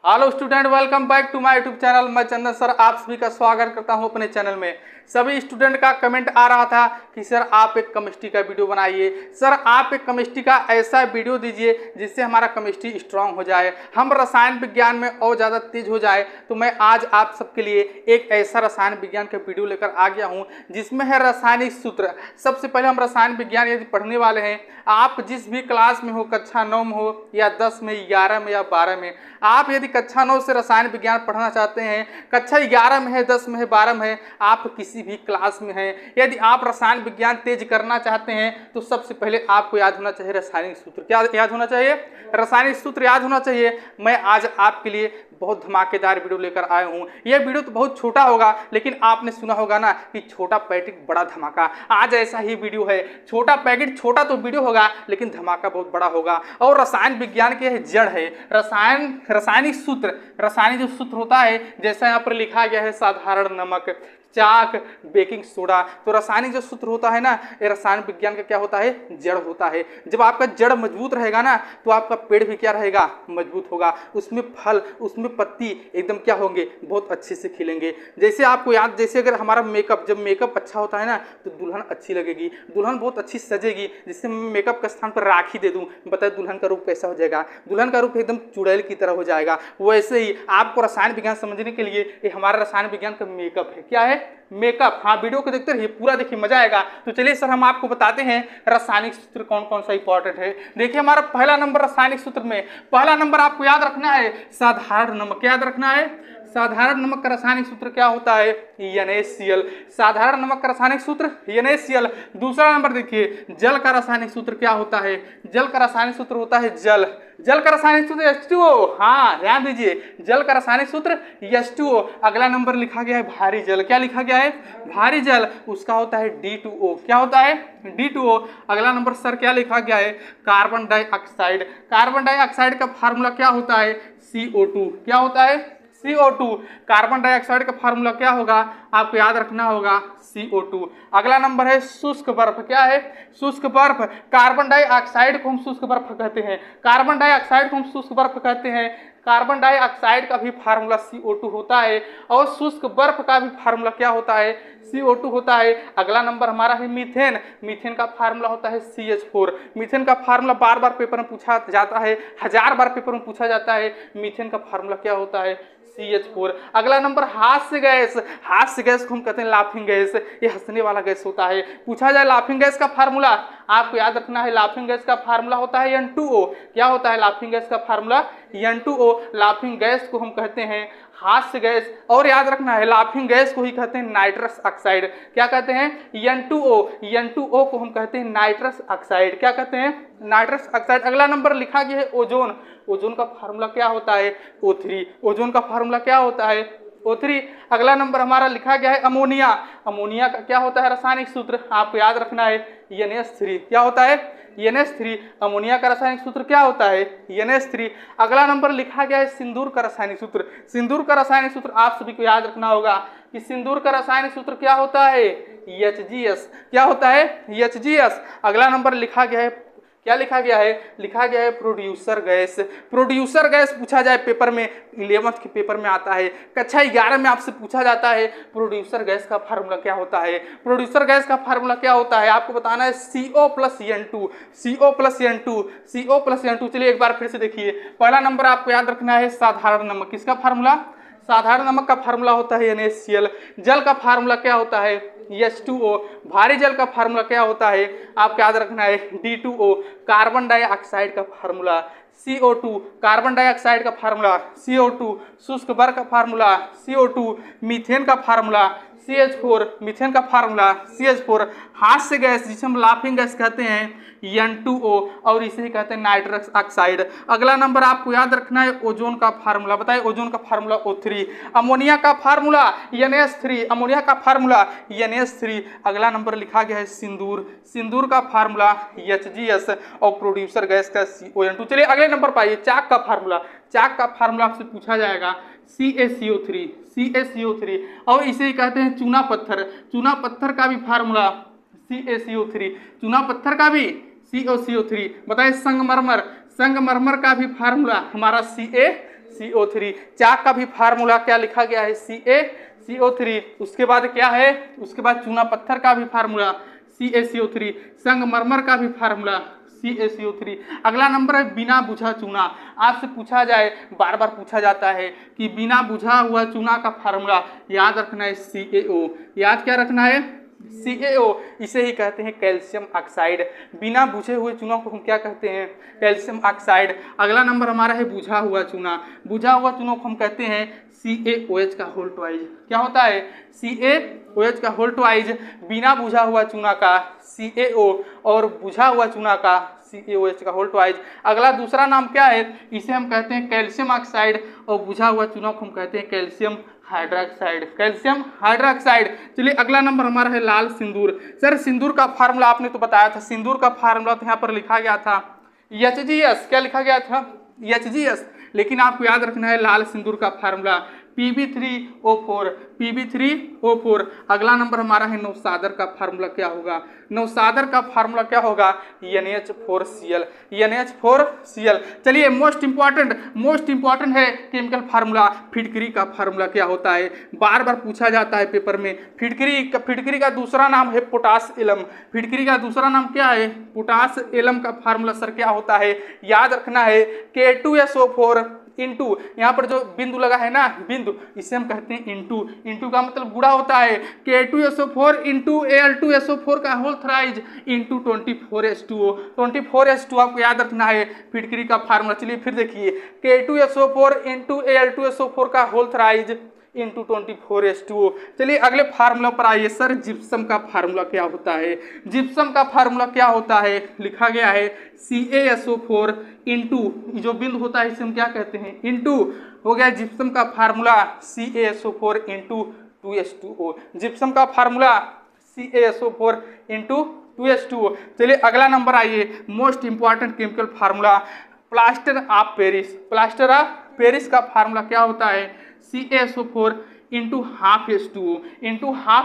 Hello student, welcome back to my YouTube channel. मैं Chandan sir आप सभी का स्वागत करता हूं अपने चैनल में। सभी स्टूडेंट का कमेंट आ रहा था कि सर आप एक केमिस्ट्री का वीडियो बनाइए, सर आप एक केमिस्ट्री का ऐसा वीडियो दीजिए जिससे हमारा केमिस्ट्री स्ट्रांग हो जाए, हम रसायन विज्ञान में और ज़्यादा तेज हो जाए। तो मैं आज आप सबके लिए एक ऐसा रसायन विज्ञान का वीडियो लेकर आ गया हूँ जिसमें है रासायनिक सूत्र। सबसे पहले हम रसायन विज्ञान यदि पढ़ने वाले हैं, आप जिस भी क्लास में हो, कक्षा 9 में हो या 10 में, 11 में या 12 में, आप यदि कक्षा 9 से रसायन विज्ञान पढ़ना चाहते हैं, कक्षा 11 में है, 10 में है, 12 में है, आप किसी भी क्लास में हैं, यदि आप रसायन विज्ञान तेज करना चाहते हैं तो सबसे पहले आपको याद होना चाहिए रासायनिक सूत्र। क्या याद होना चाहिए? रासायनिक सूत्र याद होना चाहिए। मैं आज आपके लिए बहुत धमाकेदार वीडियो लेकर आया हूँ। यह वीडियो तो बहुत छोटा होगा, लेकिन आपने सुना होगा ना कि छोटा पैकेट बड़ा धमाका। आज ऐसा ही वीडियो है, छोटा पैकेट छोटा तो वीडियो होगा लेकिन धमाका बहुत बड़ा होगा। और रसायन विज्ञान के जड़ है रासायनिक सूत्र। रासायनिक जो सूत्र होता है, जैसा यहाँ पर लिखा गया है, साधारण नमक, चाक, बेकिंग सोडा। तो रासायनिक जो सूत्र होता है ना, ये रसायन विज्ञान का क्या होता है? जड़ होता है। जब आपका जड़ मजबूत रहेगा ना तो आपका पेड़ भी क्या रहेगा? मजबूत होगा। उसमें फल, उसमें पत्ती एकदम क्या होंगे? बहुत अच्छे से खिलेंगे। जैसे आपको याद, जैसे अगर हमारा मेकअप, जब मेकअप अच्छा होता है ना तो दुल्हन अच्छी लगेगी, दुल्हन बहुत अच्छी सजेगी। जिससे मैं मेकअप के स्थान पर राखी दे दूं, बताए दुल्हन का रूप कैसा हो जाएगा? दुल्हन का रूप एकदम चुड़ैल की तरह हो जाएगा। वैसे ही आपको रसायन विज्ञान समझने के लिए ये हमारा रसायन विज्ञान का मेकअप है। क्या है? मेकअप। हाँ, वीडियो को देखते रहिए, पूरा देखिए, मजा आएगा। तो चलिए सर, हम आपको बताते हैं रासायनिक सूत्र कौन कौन सा इंपॉर्टेंट है। देखिए, हमारा पहला नंबर रासायनिक सूत्र में, पहला नंबर आपको याद रखना है साधारण नमक। याद रखना है साधारण नमक का रासायनिक सूत्र क्या होता है? NaCl। साधारण नमक का रासायनिक सूत्र NaCl। दूसरा नंबर देखिए, जल का रासायनिक सूत्र क्या होता है? जल का रासायनिक सूत्र होता है जल। जल का रासायनिक सूत्र H2O। हाँ, ध्यान दीजिए, जल का रासायनिक सूत्र H2O। अगला नंबर लिखा गया है भारी जल। क्या लिखा गया है? भारी जल। उसका होता है D2O। क्या होता है? D2O। अगला नंबर सर क्या लिखा गया है? Carbon dioxide. कार्बन डाइऑक्साइड का फार्मूला क्या होता है? CO2। क्या होता है? CO2। कार्बन डाइऑक्साइड का फार्मूला क्या होगा? आपको याद रखना होगा CO2। अगला नंबर है शुष्क बर्फ। क्या है? शुष्क बर्फ। कार्बन डाइऑक्साइड को हम शुष्क बर्फ कहते हैं, कार्बन डाइऑक्साइड को हम शुष्क बर्फ कहते हैं। कार्बन डाइऑक्साइड का भी फार्मूला CO2 होता है और शुष्क बर्फ का भी फार्मूला क्या होता है? CO2 होता है। अगला नंबर हमारा है मीथेन। मीथेन का फार्मूला होता है CH4। मीथेन का फार्मूला बार बार पेपर में पूछा जाता है, 1000 बार पेपर में पूछा जाता है। मीथेन का फार्मूला क्या होता है? CH4। अगला नंबर हास्य गैस। हास्य गैस को हम कहते हैं लाफिंग गैस। ये हंसने वाला गैस होता है। पूछा जाए लाफिंग गैस का फार्मूला, आपको याद रखना है लाफिंग गैस का फार्मूला होता है N2O। क्या होता है लाफिंग गैस का फार्मूला? N2O। लाफिंग गैस को हम कहते हैं हास्य गैस। और याद रखना है लाफिंग गैस को ही कहते हैं नाइट्रस ऑक्साइड। क्या कहते हैं? N2O। N2O को हम कहते हैं नाइट्रस ऑक्साइड। क्या कहते हैं? Nitrous oxide. अगला नंबर लिखा गया है ओजोन। ओजोन का फार्मूला क्या होता है? O3। ओजोन का फार्मूला क्या होता है? O3। अगला नंबर हमारा लिखा गया है अमोनिया। अमोनिया का क्या होता है रासायनिक सूत्र? आपको याद रखना है NH3। क्या होता है? NH3। अमोनिया का रासायनिक सूत्र क्या होता है? NH3। अगला नंबर लिखा गया है सिंदूर का रासायनिक सूत्र। सिंदूर का रासायनिक सूत्र आप सभी को याद रखना होगा कि सिंदूर का रासायनिक सूत्र क्या होता है? HGS। क्या होता है? HGS। अगला नंबर लिखा गया है, क्या लिखा गया है? लिखा गया है प्रोड्यूसर गैस। प्रोड्यूसर गैस पूछा जाए पेपर में, 11th के पेपर में आता है, कक्षा 11 में आपसे पूछा जाता है प्रोड्यूसर गैस का फार्मूला क्या होता है? प्रोड्यूसर गैस का फार्मूला क्या होता है? आपको बताना है CO+N2। CO+N2। CO+N2। चलिए एक बार फिर से देखिए, पहला नंबर आपको याद रखना है साधारण नमक। किसका फार्मूला? साधारण नमक का फार्मूला होता है NaCl। जल का फार्मूला क्या होता है? H2O। भारी जल का फार्मूला क्या होता है? आपको याद रखना है D2O। कार्बन डाइऑक्साइड का फार्मूला CO2। कार्बन डाइऑक्साइड का फार्मूला CO2। शुष्क बर्फ का फार्मूला CO2। मीथेन का फार्मूला CH4। मीथेन का फार्मूला CH4। हास्य गैस जिसे हम लाफिंग गैस कहते हैं N2O, और इसे ही कहते हैं नाइट्रस ऑक्साइड। अगला नंबर आपको याद रखना है ओजोन का फार्मूला। बताइए ओजोन का फार्मूला O3। अमोनिया का फार्मूला NH3। अमोनिया का फार्मूला NH3। अगला नंबर लिखा गया है सिंदूर। सिंदूर का फार्मूला HGS और प्रोड्यूसर गैस का CON2। चलिए अगले नंबर पर आइए, चाक का फार्मूला। चाक का फार्मूला आपसे पूछा जाएगा CaCO3। CaCO3। और इसे ही कहते हैं चूना पत्थर। चूना पत्थर का भी फार्मूला CaCO3। चूना पत्थर का भी CaCO3। बताइए संगमरमर। संगमरमर का भी फार्मूला हमारा CO3। चाक का भी फार्मूला क्या लिखा गया है, CaCO3। उसके बाद क्या है, उसके बाद चूना पत्थर का भी फार्मूला CaCO3। संगमरमर का भी फार्मूला CaCO3। अगला नंबर है बिना बुझा चूना। आपसे पूछा जाए, बार बार पूछा जाता है कि बिना बुझा हुआ चूना का फार्मूला याद रखना है CaO। याद क्या रखना है, CaO। इसे ही कहते हैं कैल्शियम ऑक्साइड। बिना बुझे हुए चूना को हम क्या कहते हैं, कैल्शियम ऑक्साइड। अगला नंबर हमारा है बुझा हुआ चूना। बुझा हुआ चूना को हम कहते हैं CaOH का होल ट्वाइज। क्या होता है, CaOH का होल ट्वाइज। बिना बुझा हुआ चूना का CaO और बुझा हुआ चूना का CaOH का होल ट्वाइज। अगला दूसरा नाम क्या है, इसे हम कहते हैं कैल्शियम ऑक्साइड और बुझा हुआ चूना को हम कहते हैं कैल्शियम हाइड्रोक्साइड, कैल्शियम हाइड्रोक्साइड। चलिए अगला नंबर हमारा है लाल सिंदूर। सर सिंदूर का फार्मूला आपने तो बताया था, सिंदूर का फार्मूला तो यहाँ पर लिखा गया था HGS। क्या लिखा गया था, HGS। लेकिन आपको याद रखना है लाल सिंदूर का फार्मूला Pb3O4, Pb3O4। अगला नंबर हमारा है नौसादर का फार्मूला क्या होगा, नौसादर का फार्मूला क्या होगा, NH4Cl, NH4Cl। चलिए मोस्ट इंपॉर्टेंट है केमिकल फार्मूला, फिटकरी का फार्मूला क्या होता है, बार बार पूछा जाता है पेपर में। फिटकरी का दूसरा नाम है पोटास एलम। फिटकरी का दूसरा नाम क्या है, पोटास एलम का फार्मूला सर क्या होता है, याद रखना है K2SO4 इंटू, यहाँ पर जो बिंदु लगा है ना, बिंदु, इसे हम कहते हैं इंटू का मतलब गुणा होता है। K2SO4 इंटू Al2SO4 का whole thrice into 24H2O। 24H2 आपको याद रखना है फिटकरी का फार्मूला। चलिए फिर देखिए, K2SO4 इंटू Al2SO4 का होल थ्राइज इंटू 24H2O। चलिए अगले फार्मूला पर आइए। सर जिप्सम का फार्मूला क्या होता है, जिप्सम का फार्मूला क्या होता है, लिखा गया है CaSO4 इंटू, जो बिंदु होता है इसे हम क्या कहते हैं, इंटू हो गया जिप्सम का formula CaSO4 into 2H2O। Gypsum का फार्मूला CaSO4 इंटू 2H2O। चलिए अगला नंबर आइए, most important chemical formula plaster of Paris. Plaster of Paris का फार्मूला क्या होता है, CaSO4 इंटू हाफ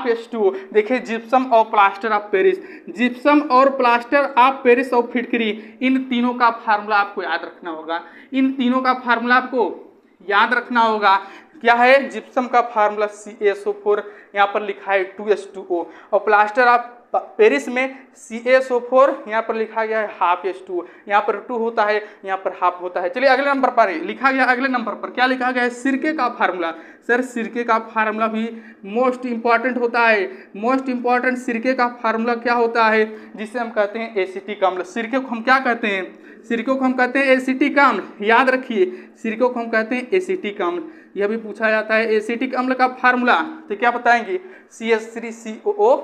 H2O। देखिए जिप्सम और प्लास्टर ऑफ पेरिस, जिप्सम और प्लास्टर ऑफ पेरिस और फिटकरी, इन तीनों का फार्मूला आपको याद रखना होगा। इन तीनों का फार्मूला आपको याद रखना होगा। क्या है, जिप्सम का फार्मूला CaSO4, यहाँ पर लिखा है 2H2O, और प्लास्टर ऑफ पेरिस में CaSO4 यहाँ पर लिखा गया है हाफ H2O। यहाँ पर 2 होता है, यहाँ पर हाफ होता है। चलिए अगले नंबर पर लिखा गया, अगले नंबर पर क्या लिखा गया है, सिरके का फार्मूला। सर सिरके का फार्मूला भी मोस्ट इंपॉर्टेंट होता है। मोस्ट इंपॉर्टेंट सिरके का फार्मूला क्या होता है, जिसे हम कहते हैं एसिटिक अम्ल। सिरके को हम क्या कहते हैं, सिरके को हम कहते हैं एसिटिक अम्ल। याद रखिए, सिरके को हम कहते हैं एसिटिक अम्ल। यह भी पूछा जाता है एसिटिक अम्ल का फार्मूला, तो क्या बताएंगे, CH3COOH।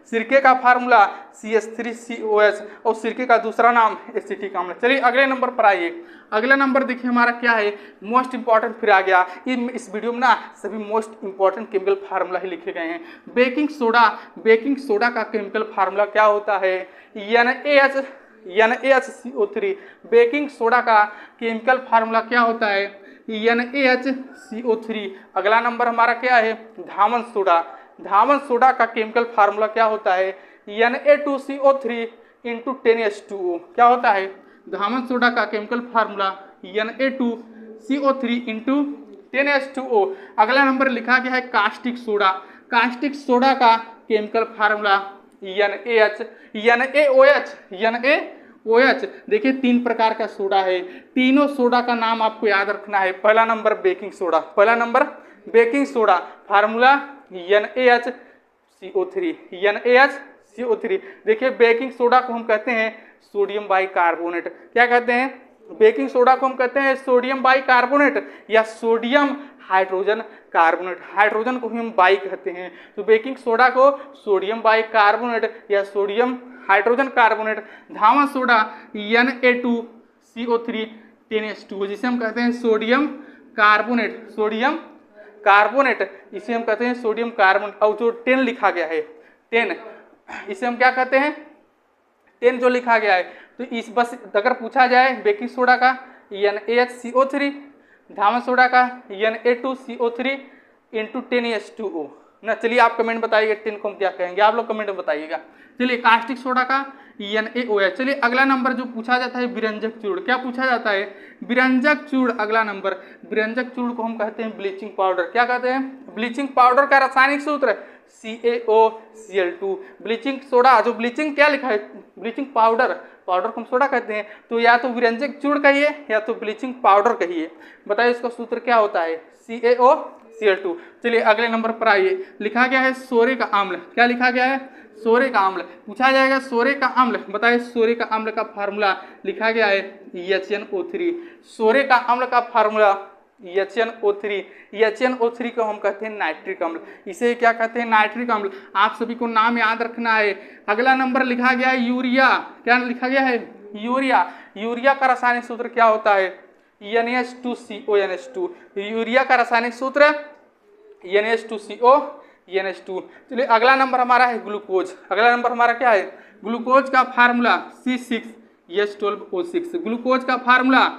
सिरके का फार्मूला CH3COH और सिरके का दूसरा नाम एसिटिक अम्ल। चलिए अगले नंबर पर आइए। अगला नंबर देखिए हमारा क्या है, मोस्ट इंपॉर्टेंट फिर आ गया। इस वीडियो में ना सभी मोस्ट इंपॉर्टेंट केमिकल फार्मूला ही लिखे गए हैं। बेकिंग सोडा का केमिकल फार्मूला क्या होता है, NaHCO3। बेकिंग सोडा का केमिकल फार्मूला क्या होता है, NaHCO3। अगला नंबर हमारा क्या है, धामन सोडा का केमिकल फार्मूला क्या होता है, Na2CO3 इंटू 10H2O। क्या होता है, धामन सोडा का chemical formula Na2CO3 into 10H2O। अगला नंबर लिखा गया है कास्टिक सोडा का केमिकल फार्मूला NaOH। देखिए 3 प्रकार का सोडा है, तीनों सोडा का नाम आपको याद रखना है। पहला number baking soda, formula NaHCO3। देखिए बेकिंग सोडा को हम कहते हैं सोडियम बाइकार्बोनेट। क्या कहते हैं, बेकिंग सोडा को हम कहते हैं सोडियम बाइकार्बोनेट या सोडियम हाइड्रोजन कार्बोनेट। हाइड्रोजन को हम बाई कहते हैं, तो बेकिंग सोडा को सोडियम बाइकार्बोनेट या सोडियम हाइड्रोजन कार्बोनेट। धामन सोडा Na2CO3 10H2O, जिसे हम कहते हैं सोडियम कार्बोनेट, इसे हम कहते हैं सोडियम कार्बोनेट। और जो 10 लिखा गया है, 10, इसे हम क्या कहते हैं, 10 जो लिखा गया है, तो इस बस अगर पूछा जाए बेकिंग सोडा का NaHCO3, धामन सोडा का Na2CO3 इंटू 10H2O ना। चलिए आप कमेंट बताइएगा 10 को हम क्या कहेंगे, आप लोग कमेंट में बताइएगा। चलिए कास्टिक सोडा का NaOH। चलिए अगला नंबर जो पूछा जाता है विरंजक चूर्ण, क्या पूछा जाता है? विरंजक चूर्ण। अगला नंबर, विरंजक चूर्ण को हम कहते हैं ब्लीचिंग पाउडर। क्या कहते हैं? ब्लीचिंग पाउडर का रासायनिक सूत्र CaOCl2। ब्लीचिंग सोडा, जो ब्लीचिंग क्या लिखा है? ब्लीचिंग पाउडर, पाउडर को हम सोडा कहते हैं, तो या तो विरंजक चूर्ण कहिए या तो ब्लीचिंग पाउडर कहिए। बताइए इसका सूत्र क्या होता है? CaOCl2। चलिए अगले नंबर पर आइए, लिखा गया है सोरे का अम्ल। क्या लिखा गया है? सोरे का अम्ल। पूछा जाएगा सोरे का अम्ल, बताइए सोरे का अम्ल का फार्मूला लिखा गया है HNO3। सोरे का अम्ल का फार्मूला HNO3। HNO3 को हम कहते हैं नाइट्रिक अम्ल। इसे क्या कहते हैं? नाइट्रिक अम्ल। आप सभी को नाम याद रखना है। अगला नंबर लिखा गया है यूरिया। क्या लिखा गया है? यूरिया। यूरिया का रासायनिक सूत्र क्या होता है? NH2CO NH2। यूरिया का रासायनिक सूत्र NH2CO NH2। चलिए अगला नंबर हमारा है ग्लूकोज। अगला नंबर हमारा क्या है? ग्लूकोज का फार्मूला C6H12O6। ग्लूकोज का फार्मूला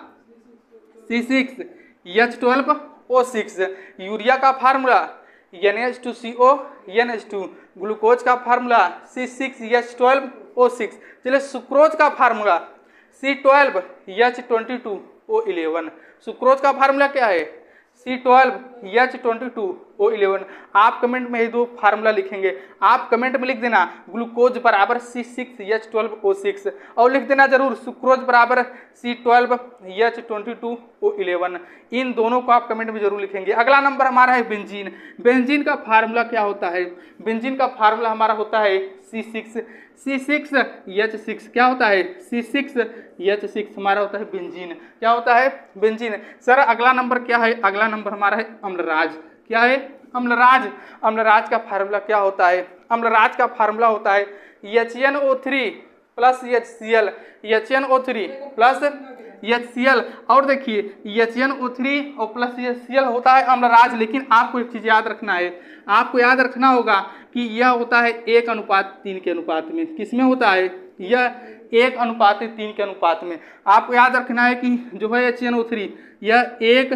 C6H12O6। यूरिया का फार्मूला NH2CO NH2। ग्लूकोज का फार्मूला C6H12O6। चलिए सुक्रोज का फार्मूला C12H22O11। सुक्रोज का फार्मूला क्या है? C12H22O11। आप कमेंट में ये दो फार्मूला लिखेंगे। आप कमेंट में लिख देना ग्लूकोज बराबर C6H12O6 और लिख देना जरूर सुक्रोज बराबर C12H22O11। इन दोनों को आप कमेंट में जरूर लिखेंगे। अगला नंबर हमारा है बेंजीन। बेंजीन का फार्मूला क्या होता है? बेंजीन का फार्मूला हमारा होता है C6H6। क्या होता है? C6H6 हमारा होता है बेंजीन। क्या होता है? बेंजीन। सर अगला नंबर क्या है? अगला नंबर हमारा है अम्लराज। क्या है? अम्लराज। अम्लराज का फार्मूला क्या होता है? अम्लराज का फार्मूला होता है HNO3 plus HCl। HNO3 plus HCl। और देखिए HNO3 और प्लस HCl होता है अम्लराज। लेकिन आपको एक चीज़ याद रखना है, आपको याद रखना होगा कि यह होता है 1:3 के अनुपात में। किसमें होता है? यह 1:3 के अनुपात में। आपको याद रखना है कि जो है HNO3 यह 1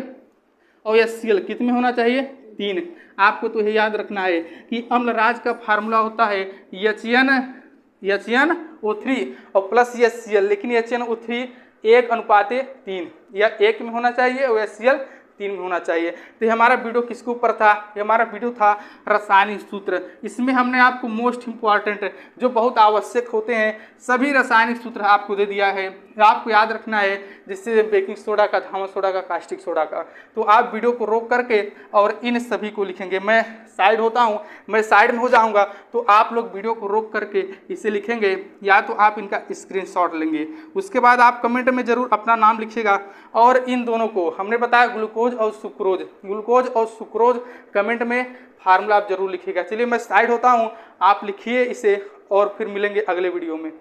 और HCl कितने होना चाहिए? 3। आपको तो यह याद रखना है कि अम्लराज का फार्मूला होता है HNO3 और प्लस HCl। लेकिन HNO3 1:3 या 1 में होना चाहिए और HCl 3 में होना चाहिए। तो ये हमारा वीडियो किसके ऊपर था? ये हमारा वीडियो था रासायनिक सूत्र। इसमें हमने आपको मोस्ट इम्पॉर्टेंट जो बहुत आवश्यक होते हैं सभी रासायनिक सूत्र आपको दे दिया है। आपको याद रखना है, जिससे बेकिंग सोडा का, थामस सोडा का, कास्टिक सोडा का। तो आप वीडियो को रोक करके और इन सभी को लिखेंगे। मैं साइड होता हूँ, मैं साइड में हो जाऊँगा, तो आप लोग वीडियो को रोक करके इसे लिखेंगे या तो आप इनका स्क्रीनशॉट लेंगे। उसके बाद आप कमेंट में ज़रूर अपना नाम लिखिएगा। और इन दोनों को हमने बताया ग्लूकोज और सुक्रोज, ग्लूकोज और सुक्रोज कमेंट में फार्मूला आप जरूर लिखिएगा। चलिए मैं साइड होता हूँ, आप लिखिए इसे और फिर मिलेंगे अगले वीडियो में।